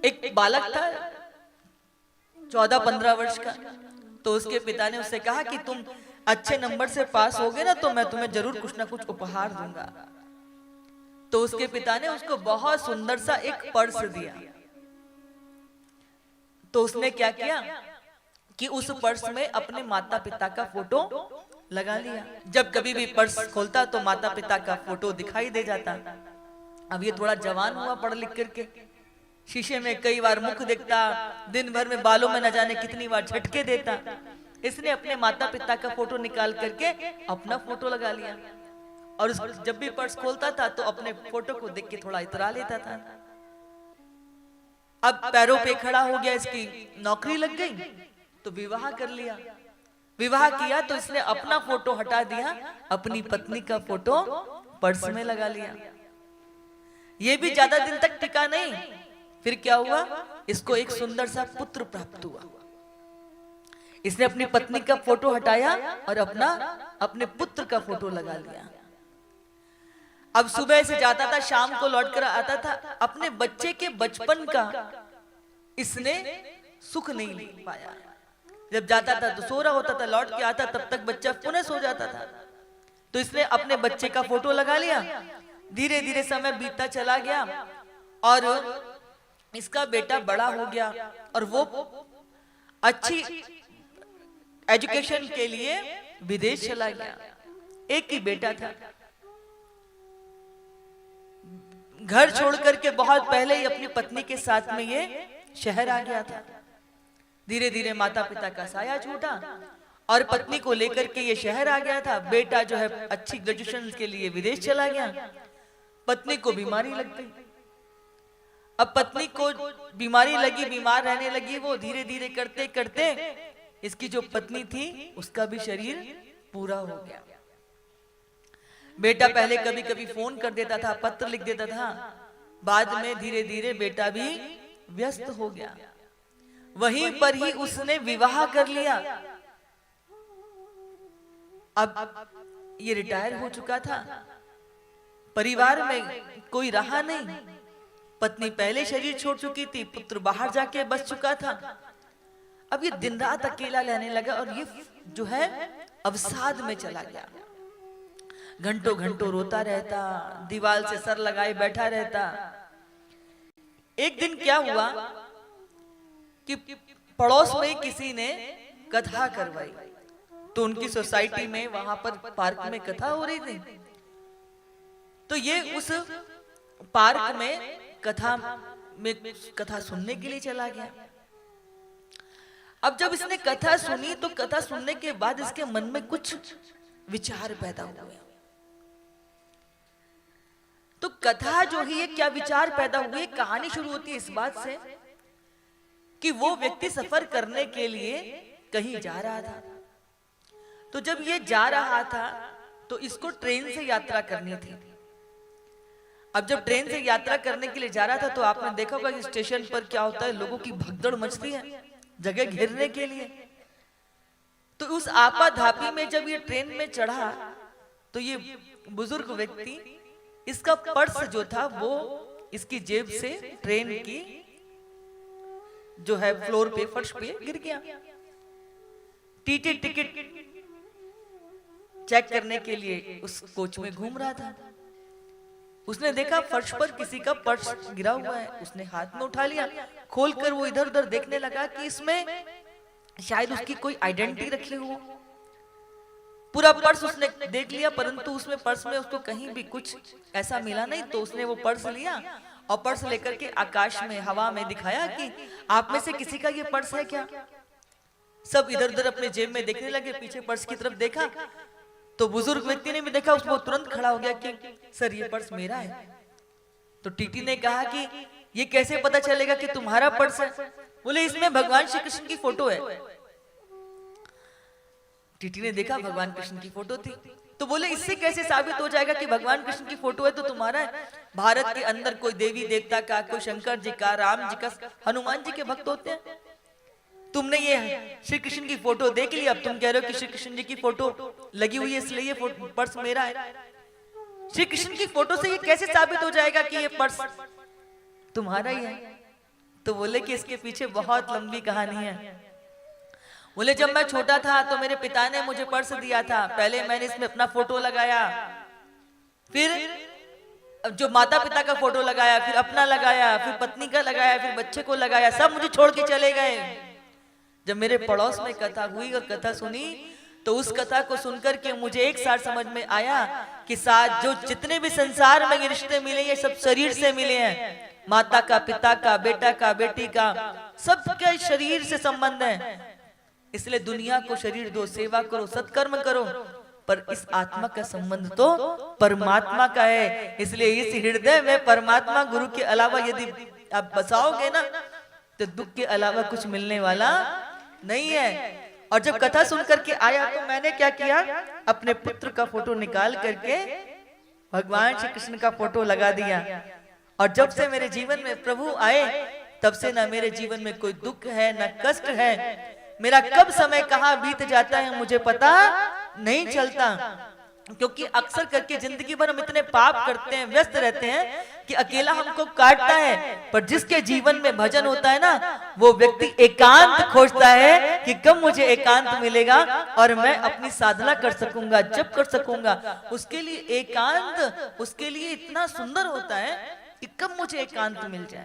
एक बालक था 14-15 वर्ष का। तो उसके पिता ने उससे कहा कि तुम अच्छे नंबर से पास होगे ना तो मैं तुम्हें जरूर कुछ ना कुछ उपहार दूंगा। तो उसके पिता ने उसको बहुत सुंदर सा एक पर्स दिया। तो उसने क्या किया कि उस पर्स में अपने माता पिता का फोटो लगा लिया। जब कभी भी पर्स खोलता तो माता पिता का फोटो दिखाई दे जाता। अब ये थोड़ा जवान हुआ पढ़ लिख करके, शीशे में कई बार मुख देखता, दिन भर में बालों में न जाने कितनी बार झटके देता। इसने अपने माता पिता का फोटो निकाल करके अपना फोटो लगा लिया और जब भी पर्स खोलता था तो अपने फोटो को देख के थोड़ा इतरा लेता था। अब पैरों पे खड़ा हो गया, इसकी नौकरी लग गई तो विवाह कर लिया। विवाह किया तो इसने अपना फोटो हटा दिया, अपनी पत्नी का फोटो पर्स में लगा लिया। ये भी ज्यादा दिन तक टिका नहीं, फिर क्या हुआ, इसको एक सुंदर सा पुत्र प्राप्त हुआ। इसने अपनी पत्नी का फोटो हटाया और अपने पुत्र का फोटो लगा लिया। अब सुबह से जाता था, शाम को लौटकर आता था। अपने बच्चे के बचपन का इसने सुख नहीं ले पाया। जब जाता था तो सो रहा होता था, लौट के आता तब तक बच्चा पुनः सो जाता था। तो इसने अपने बच्चे का फोटो लगा लिया। धीरे धीरे समय बीतता चला गया और इसका बेटा बड़ा हो गया और वो अच्छी एजुकेशन के लिए विदेश चला गया। एक ही बेटा था। घर छोड़ करके बहुत पहले ही अपनी पत्नी के साथ में ये शहर आ गया था। धीरे धीरे माता पिता का साया छूटा और पत्नी को लेकर के ये शहर आ गया था। बेटा जो है अच्छी ग्रेजुएशन के लिए विदेश चला गया। पत्नी को बीमारी लग गई। अब पत्नी को बीमारी लगी, बीमार रहने लगी। वो धीरे धीरे करते करते इसकी जो पत्नी थी उसका भी शरीर पूरा हो गया। बेटा पहले कभी कभी फोन कर देता था, पत्र लिख देता था, बाद में धीरे धीरे बेटा भी व्यस्त हो गया। वहीं पर ही उसने विवाह कर लिया। अब ये रिटायर हो चुका था, परिवार में कोई रहा नहीं। पत्नी पहले शरीर छोड़ चुकी थी, पुत्र बाहर जाके बस चुका था। अब ये दिन रात अकेला रहने लगा और ये जो है अवसाद में चला गया। घंटों घंटों रोता रहता, दीवार से सर लगाए बैठा रहता। एक दिन क्या हुआ कि पड़ोस में किसी ने कथा करवाई। तो उनकी सोसाइटी में वहां पर पार्क में कथा हो रही थी। तो ये उस पार्क में कथा सुनने के लिए चला गया। अब जब इसने कथा सुनी तो कथा सुनने के बाद इसके मन में कुछ विचार पैदा हुए। तो कथा जो है ये क्या विचार पैदा हुए, कहानी शुरू होती है इस बात से कि वो व्यक्ति सफर करने के लिए कहीं जा रहा था। तो जब ये जा रहा था तो इसको ट्रेन से यात्रा करनी थी। अब जब ट्रेन से यात्रा करने के लिए जा रहा था तो आपने देखा होगा कि स्टेशन पर क्या होता है, लोगों की भगदड़ मचती है जगह घेरने के लिए। तो उस आपाधापी में जब ये ट्रेन में चढ़ा तो ये बुजुर्ग व्यक्ति, इसका पर्स जो था वो इसकी जेब से ट्रेन की जो है फ्लोर पे, फर्श पे गिर गया। टीटी टिकट चेक करने के लिए उस कोच में घूम रहा था। उसने देखा फर्श पर किसी का पर्स गिरा हुआ है। उसने हाथ में उठा लिया, खोलकर वो इधर उधर देखने लगा कि इसमें शायद उसकी कोई आइडेंटिटी रखी हो। पूरा पर्स उसने देख लिया परंतु उसमें पर्स में उसको कहीं भी कुछ ऐसा मिला नहीं। तो उसने वो पर्स लिया और पर्स लेकर के आकाश में, हवा में दिखाया कि आप में से किसी का ये पर्स है क्या। सब इधर उधर अपने जेब में देखने लगे, पीछे पर्स की तरफ देखा तो बुजुर्ग व्यक्ति ने भी देखा। उसको तुरंत खड़ा हो गया कि सर ये पर्स मेरा है। तो टीटी ने कहा कि ये कैसे पता चलेगा कि तुम्हारा पर्स है। बोले इसमें भगवान श्री कृष्ण की फोटो है। टीटी ने देखा भगवान कृष्ण की फोटो थी। तो बोले इससे कैसे साबित हो जाएगा कि भगवान कृष्ण की फोटो है तो तुम्हारा है। भारत के अंदर कोई देवी देवता का, कोई शंकर जी का, राम जी का, हनुमान जी के भक्त होते हैं। तुमने ये श्री कृष्ण की फोटो देख ली, अब तुम कह रहे हो कि श्री कृष्ण जी की फोटो लगी हुई है इसलिए ये पर्स मेरा है। श्री कृष्ण की फोटो से ये कैसे साबित हो जाएगा कि ये पर्स तुम्हारा ही है। तो बोले कि इसके पीछे बहुत लंबी कहानी है। बोले जब मैं छोटा था तो मेरे पिता ने मुझे पर्स दिया था, पहले मैंने इसमें अपना फोटो लगाया, फिर जो माता पिता का फोटो लगाया, फिर अपना लगाया, फिर पत्नी का लगाया, फिर बच्चे को लगाया, सब मुझे छोड़ के चले गए। जब मेरे पड़ोस में कथा हुई और कथा सुनी तो उस कथा को सुनकर के मुझे एक साथ समझ में आया कि साथ जो जितने भी संसार में ये रिश्ते मिले ये सब शरीर से मिले हैं। माता का, पिता का, बेटा का, बेटी का, सबके शरीर से संबंध है। इसलिए दुनिया को शरीर दो, सेवा करो, सत्कर्म करो, पर इस आत्मा का संबंध तो परमात्मा का है। इसलिए इस हृदय में परमात्मा गुरु के अलावा यदि आप बसाओगे ना तो दुख के अलावा कुछ मिलने वाला नहीं है। और जब कथा सुन करके आया तो मैंने क्या किया, अपने पुत्र का फोटो निकाल करके भगवान श्री कृष्ण का फोटो लगा दिया। और जब से मेरे जीवन में प्रभु आए तब से ना मेरे जीवन में कोई दुख है ना कष्ट है। मेरा कब समय कहाँ बीत जाता है मुझे पता नहीं चलता, क्योंकि अक्सर करके जिंदगी भर हम इतने पाप करते हैं, व्यस्त रहते हैं कि अकेला हमको काटता है। पर जिसके जीवन में भजन होता है ना, वो व्यक्ति एकांत खोजता है कि कब मुझे एकांत मिलेगा और मैं अपनी साधना कर सकूंगा, जप कर सकूंगा। उसके लिए एकांत उसके लिए इतना सुंदर होता है कि कब मुझे एकांत मिल जाए।